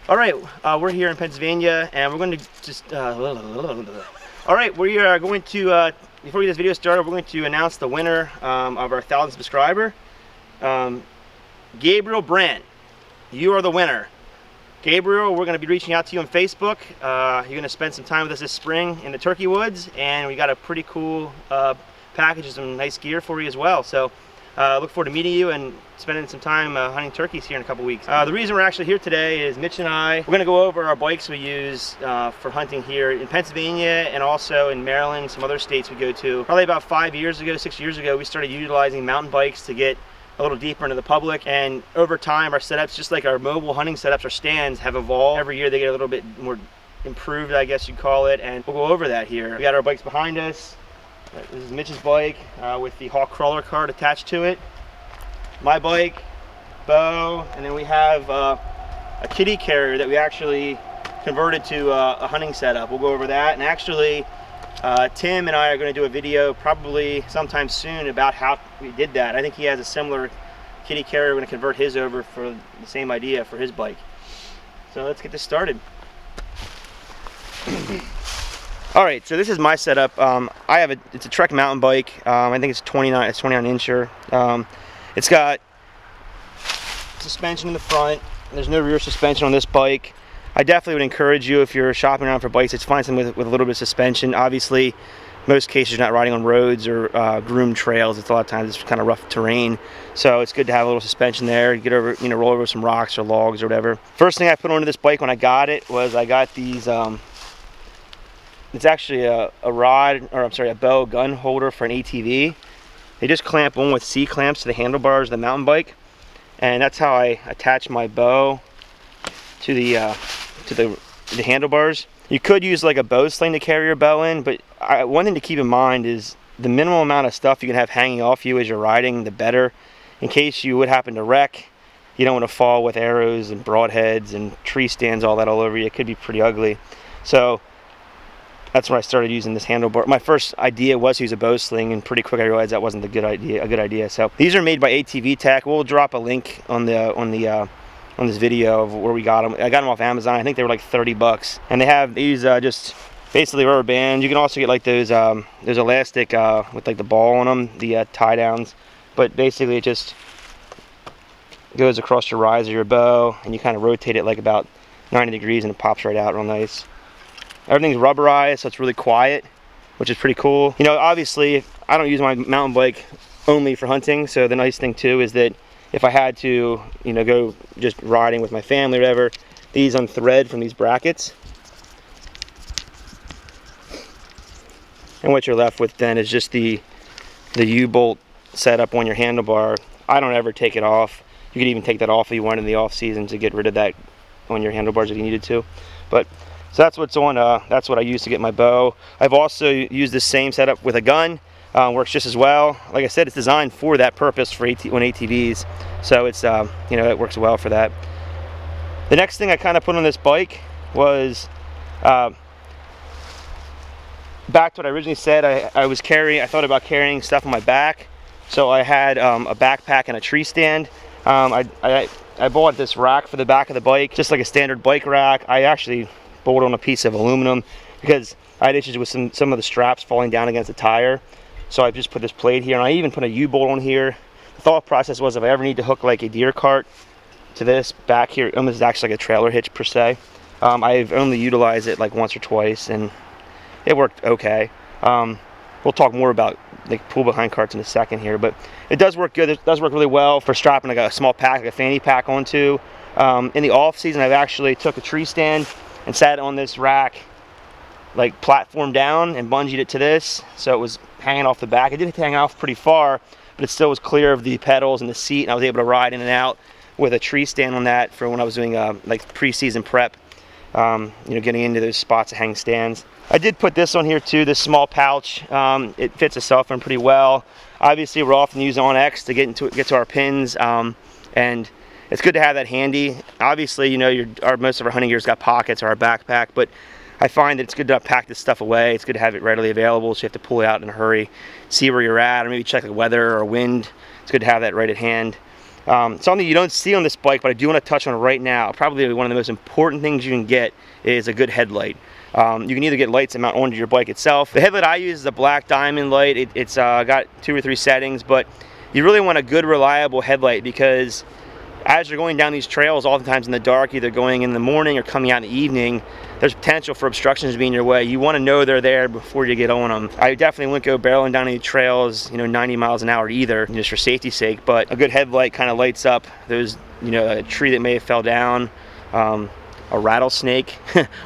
All right, we're here in Pennsylvania, and we're going to just. All right, we are going to. Before we get this video started, we're going to announce the winner of our 1,000th subscriber, Gabriel Brandt. You are the winner, Gabriel. We're going to be reaching out to you on Facebook. You're going to spend some time with us this spring in the Turkey Woods, and we got a pretty cool package of some nice gear for you as well. So. Look forward to meeting you and spending some time hunting turkeys here in a couple weeks. The reason we're actually here today is Mitch and I, we're going to go over our bikes we use for hunting here in Pennsylvania and also in Maryland, some other states we go to. Probably about 5 years ago, 6 years ago, we started utilizing mountain bikes to get a little deeper into the public, and over time our setups, just like our mobile hunting setups, our stands have evolved. Every year they get a little bit more improved, I guess you'd call it, and we'll go over that here. We got our bikes behind us. This is Mitch's bike with the Hawk crawler cart attached to it. My bike, bow, and then we have a kitty carrier that we actually converted to a hunting setup. We'll go over that, and actually Tim and I are going to do a video probably sometime soon about how we did that. I think he has a similar kitty carrier. We're going to convert his over for the same idea for his bike. So let's get this started. All right, so this is my setup. It's a Trek mountain bike. I think it's 29 incher. It's got suspension in the front. There's no rear suspension on this bike. I definitely would encourage you, if you're shopping around for bikes, to find something with a little bit of suspension. Obviously, most cases you're not riding on roads or groomed trails. It's a lot of times it's kind of rough terrain, so it's good to have a little suspension there. You get over, roll over some rocks or logs or whatever. First thing I put onto this bike when I got it was I got these. It's actually a bow gun holder for an ATV. They just clamp on with C-clamps to the handlebars of the mountain bike, and that's how I attach my bow to the handlebars. You could use like a bow sling to carry your bow in, but one thing to keep in mind is the minimum amount of stuff you can have hanging off you as you're riding, the better. In case you would happen to wreck, you don't want to fall with arrows and broadheads and tree stands all over you. It could be pretty ugly. So that's when I started using this handlebar. My first idea was to use a bow sling, and pretty quick I realized that wasn't a good idea. So these are made by ATV Tech. We'll drop a link on this video of where we got them. I got them off Amazon. I think they were like $30, and they use just basically rubber bands. You can also get like those elastic with like the ball on them, the tie downs. But basically it just goes across your riser of your bow, and you kind of rotate it like about 90 degrees, and it pops right out real nice. Everything's rubberized, so it's really quiet, which is pretty cool. Obviously, I don't use my mountain bike only for hunting, so the nice thing too is that if I had to, go just riding with my family or whatever, these unthread from these brackets. And what you're left with then is just the U-bolt setup on your handlebar. I don't ever take it off. You could even take that off if you wanted in the off season to get rid of that on your handlebars if you needed to. But so that's what's on. That's what I use to get my bow. I've also used the same setup with a gun. Works just as well. Like I said, it's designed for that purpose for on ATVs. So it's it works well for that. The next thing I kind of put on this bike was back to what I originally said. I thought about carrying stuff on my back. So I had a backpack and a tree stand. I bought this rack for the back of the bike, just like a standard bike rack. I actually bolted on a piece of aluminum because I had issues with some of the straps falling down against the tire. So I just put this plate here, and I even put a U-bolt on here. The thought process was if I ever need to hook like a deer cart to this back here, this is actually like a trailer hitch per se. I've only utilized it like once or twice, and it worked okay. We'll talk more about the pull behind carts in a second here, but it does work good. It does work really well for strapping like a small pack, like a fanny pack onto. In the off season, I've actually took a tree stand and sat on this rack, like platform down, and bungeed it to this, so it was hanging off the back. It did hang off pretty far, but it still was clear of the pedals and the seat, and I was able to ride in and out with a tree stand on that for when I was doing like pre-season prep, getting into those spots to hang stands. I did put this on here too, this small pouch. It fits a cell phone pretty well. Obviously, we're often using OnX to get to our pins, and it's good to have that handy. Obviously, most of our hunting gear's got pockets or our backpack, but I find that it's good to pack this stuff away. It's good to have it readily available, so you have to pull it out in a hurry, see where you're at, or maybe check the weather or wind. It's good to have that right at hand. Something you don't see on this bike, but I do want to touch on right now. Probably one of the most important things you can get is a good headlight. You can either get lights that mount onto your bike itself. The headlight I use is a black diamond light. It's got 2 or 3 settings, but you really want a good, reliable headlight, because as you're going down these trails, oftentimes in the dark, either going in the morning or coming out in the evening, there's potential for obstructions to be in your way. You want to know they're there before you get on them. I definitely wouldn't go barreling down any trails, 90 miles an hour either, just for safety's sake. But a good headlight kind of lights up those, a tree that may have fell down, a rattlesnake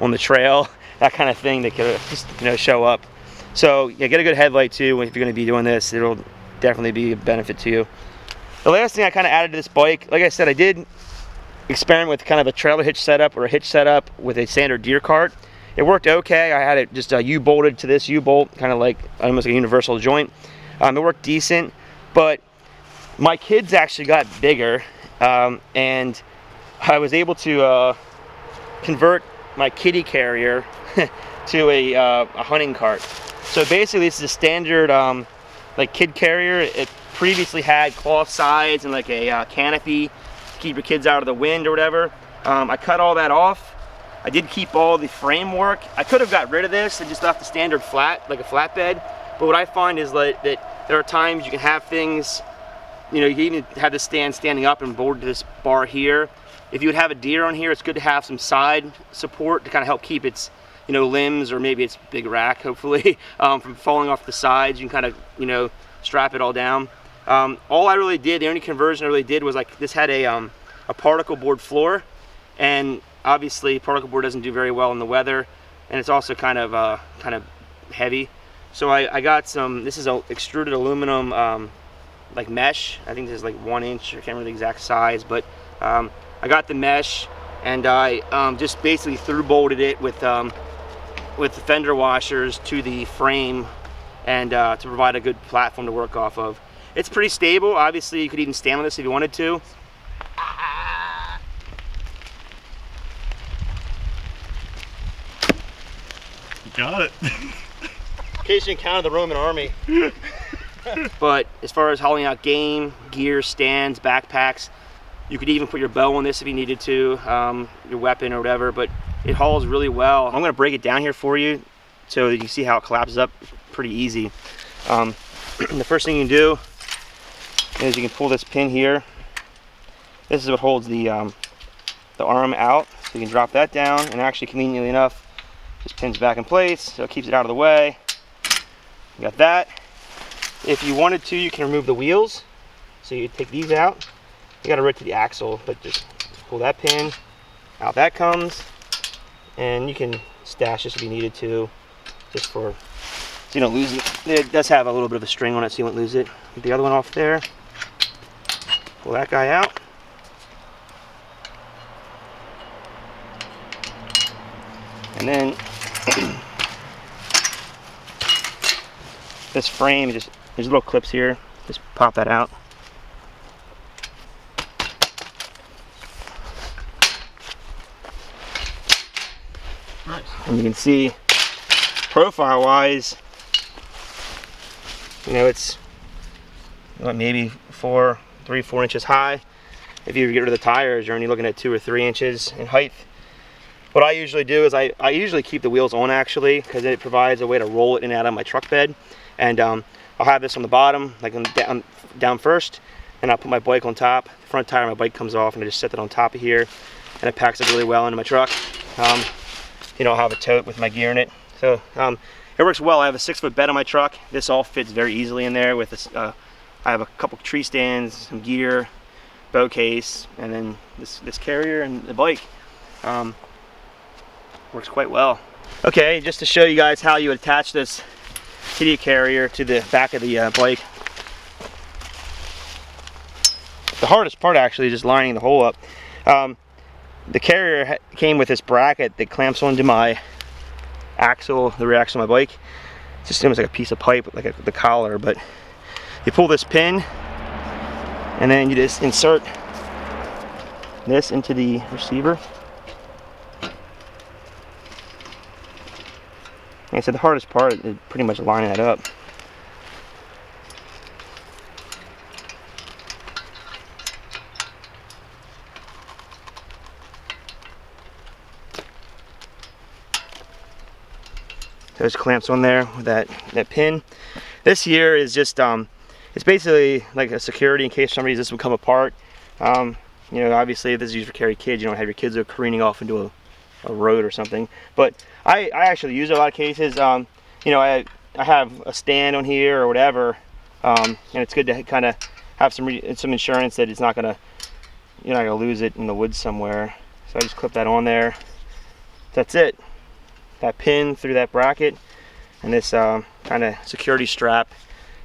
on the trail, that kind of thing that could just, show up. So yeah, get a good headlight too if you're going to be doing this. It'll definitely be a benefit to you. The last thing I kind of added to this bike, like I said, I did experiment with kind of a trailer hitch setup or a hitch setup with a standard deer cart. It worked okay. I had it just U-bolted to this U-bolt, kind of like almost like a universal joint. It worked decent, but my kids actually got bigger, and I was able to convert my kitty carrier to a hunting cart. So basically, this is a standard like kid carrier. It previously had cloth sides and like a canopy to keep your kids out of the wind or whatever. I cut all that off. I did keep all the framework. I could have got rid of this and just left the standard flat, like a flatbed. But what I find is that there are times you can have things, you can even have this stand standing up and bolt to this bar here. If you would have a deer on here, it's good to have some side support to kind of help keep its, limbs, or maybe its big rack, hopefully, from falling off the sides. You can kind of, strap it all down. All I really did, the only conversion I really did was like this had a particle board floor, and obviously particle board doesn't do very well in the weather, and it's also kind of heavy. So I got some. This is a extruded aluminum like mesh. I think this is like 1 inch. I can't remember the exact size, but I got the mesh, and I just basically through bolted it with the fender washers to the frame, and to provide a good platform to work off of. It's pretty stable. Obviously, you could even stand on this if you wanted to. Got it. In case you encounter the Roman army. But as far as hauling out game, gear, stands, backpacks, you could even put your bow on this if you needed to, your weapon or whatever, but it hauls really well. I'm gonna break it down here for you so that you can see how it collapses up pretty easy. The first thing you can do is you can pull this pin here. This is what holds the arm out, so you can drop that down, and actually conveniently enough, just pins back in place, so it keeps it out of the way. You got that. If you wanted to, you can remove the wheels. So you take these out. You got to rotate the axle, but just pull that pin out. That comes, and you can stash this if you needed to, just for so you don't lose it. It does have a little bit of a string on it, so you won't lose it. Get the other one off there. Pull that guy out. And then this frame, there's little clips here. Just pop that out. Nice. And you can see, profile-wise, it's maybe 4 inches high. If you get rid of the tires, you're only looking at 2 or 3 inches in height. What I usually do is I usually keep the wheels on, actually, because it provides a way to roll it in and out of my truck bed. And I'll have this on the bottom, like down first, and I'll put my bike on top. The front tire of my bike comes off, and I just set it on top of here, and it packs it really well into my truck. I'll have a tote with my gear in it. So it works well. I have a 6-foot bed on my truck. This all fits very easily in there with this. I have a couple tree stands, some gear, bow case, and then this carrier and the bike. Works quite well. Okay, just to show you guys how you attach this kitty carrier to the back of the bike. The hardest part actually is just lining the hole up. The carrier came with this bracket that clamps onto my axle, the rear axle of my bike. It's just almost like a piece of pipe, like the collar, but you pull this pin and then you just insert this into the receiver. Like I said, the hardest part is pretty much lining that up. those clamps on there with that pin. This here is just it's basically like a security in case some reason this would come apart. You know, obviously if this is used for carry kids, you don't have your kids go careening off into a road or something. But I actually use it in a lot of cases. You know, I have a stand on here or whatever, and it's good to kind of have some insurance that it's not gonna, you're not gonna lose it in the woods somewhere. So I just clip that on there. That's it. That pin through that bracket, and this kind of security strap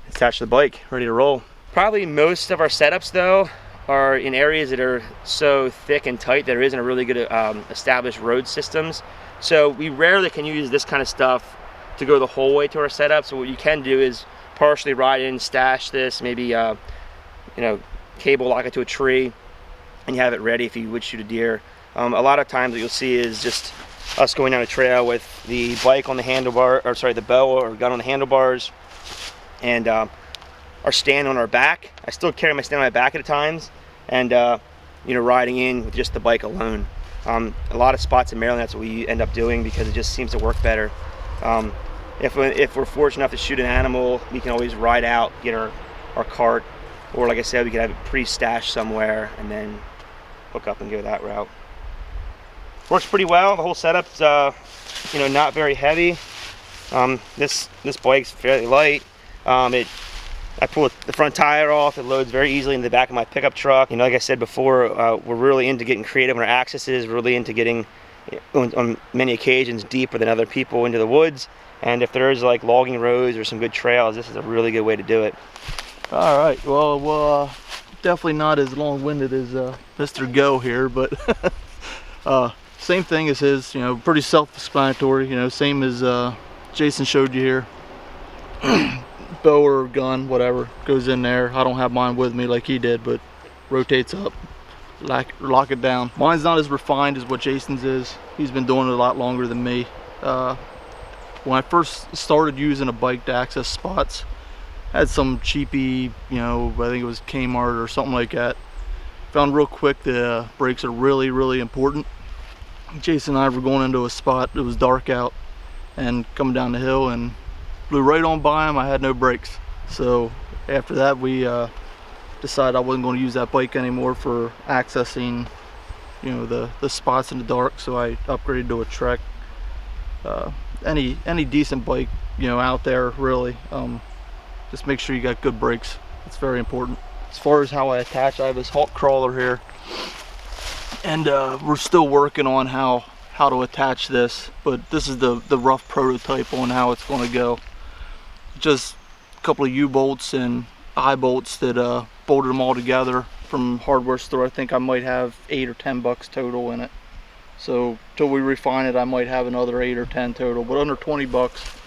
attached to the bike, ready to roll. Probably most of our setups though are in areas that are so thick and tight that there isn't a really good established road systems. So we rarely can use this kind of stuff to go the whole way to our setup. So what you can do is partially ride in, stash this, maybe you know, cable lock it to a tree, and you have it ready if you would shoot a deer. A lot of times what you'll see is just us going down a trail with the bike on the handlebar, or sorry, the bow or gun on the handlebars, and our stand on our back. I still carry my stand on my back at times, and you know, riding in with just the bike alone. A lot of spots in Maryland, that's what we end up doing because it just seems to work better. If we're fortunate enough to shoot an animal, we can always ride out, get our cart, or like I said, we could have it pre-stashed somewhere and then hook up and go that route. Works pretty well. The whole setup's you know, not very heavy. This bike's fairly light. I pull the front tire off, it loads very easily in the back of my pickup truck. You know, like I said before, we're really into getting creative on our accesses, really into getting, on many occasions, deeper than other people into the woods. And if there's like logging roads or some good trails, this is a really good way to do it. All right, well, definitely not as long-winded as Mr. Go here, but same thing as his, you know, pretty self-explanatory, you know, same as Jason showed you here. Bow or gun, whatever, goes in there. I don't have mine with me like he did, but rotates up, lock it down. Mine's not as refined as what Jason's is. He's been doing it a lot longer than me. When I first started using a bike to access spots, I had some cheapy, you know, I think it was Kmart or something like that. Found real quick the brakes are really, really important. Jason and I were going into a spot, it was dark out, and coming down the hill, and blew right on by him. I had no brakes. So after that, we decided I wasn't going to use that bike anymore for accessing, you know, the spots in the dark. So I upgraded to a Trek. Any decent bike, you know, out there, really, just make sure you got good brakes. It's very important. As far as how I attach, I have this Hulk crawler here, and we're still working on how to attach this, but this is the rough prototype on how it's going to go. Just a couple of U-bolts and eye bolts that bolted them all together from hardware store. I think I might have $8 or $10 total in it. So till we refine it, I might have another 8 or 10 total. But under $20,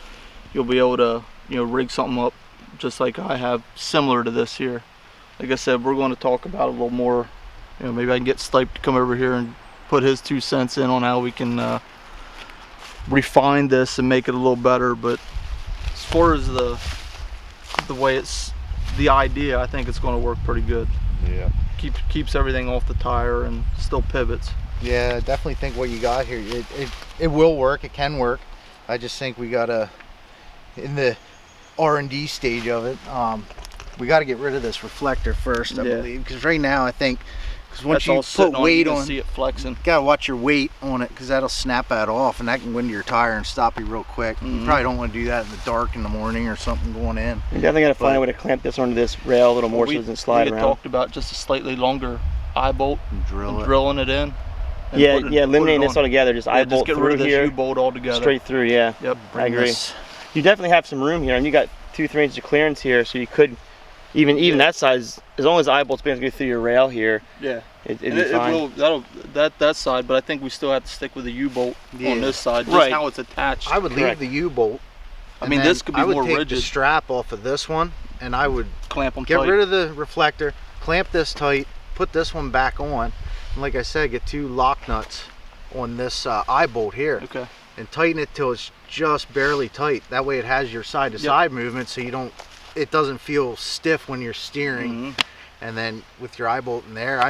you'll be able to, you know, rig something up just like I have, similar to this here. Like I said, we're going to talk about it a little more. You know, maybe I can get Stipe to come over here and put his 2 cents in on how we can refine this and make it a little better. But as far as the way it's, the idea, I think it's going to work pretty good. Yeah. Keeps everything off the tire and still pivots. Yeah, I definitely think what you got here, it will work. It can work. I just think we gotta, in the R&D stage of it, we got to get rid of this reflector first, I believe, because right now I think, because once you put weight on, see it flexing. Gotta watch your weight on it, because that'll snap that off, and that can go into your tire and stop you real quick. You probably don't want to do that in the dark in the morning or something going in. You definitely got to find a way to clamp this onto this rail a little more so it doesn't slide we around. Talked about just a slightly longer eye bolt and drilling it in. Yeah, eliminating this altogether. Just eye bolt just get through rid of this here, U-bolt altogether. straight through. Yeah. Yep. I agree. You definitely have some room here, and you got 2-3 inches of clearance here, so you could even that size, as long as the eye bolt's been able to go through your rail here. Yeah. It'd be fine. That side, but I think we still have to stick with the U-bolt on this side, just right. how it's attached. I would leave the U-bolt. I mean, this could be more rigid. I would take the strap off of this one, and I would clamp them get tight. rid of the reflector, clamp this tight, put this one back on, and like I said, get 2 lock nuts on this eye bolt here. Okay. And tighten it till it's just barely tight. That way it has your side-to-side movement, so it doesn't feel stiff when you're steering. And then with your eye bolt in there,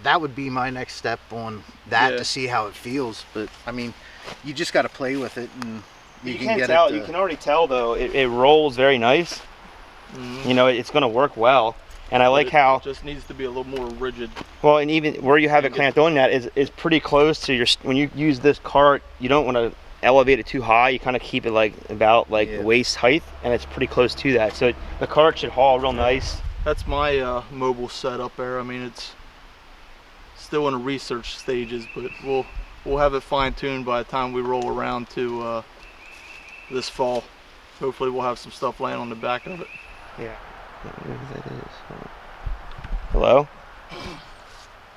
that would be my next step on that to see how it feels. But I mean, you just got to play with it, and You can can get tell. it. You can already tell though. It rolls very nice. You know, it's going to work well. And I like how it just needs to be a little more rigid. well, and even where you have it clamped on that is pretty close to your. When you use this cart, you don't want to elevate it too high. You kind of keep it like about waist height, and it's pretty close to that. So the cart should haul real nice. That's my mobile setup there. I mean, it's still in the research stages, but we'll have it fine-tuned by the time we roll around to this fall. Hopefully we'll have some stuff laying on the back of it. Yeah. Hello?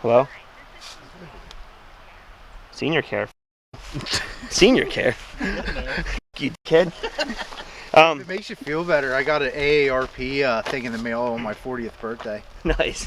Hello? Senior care. Senior care. You kid. It makes you feel better. I got an AARP thing in the mail on my 40th birthday. Nice.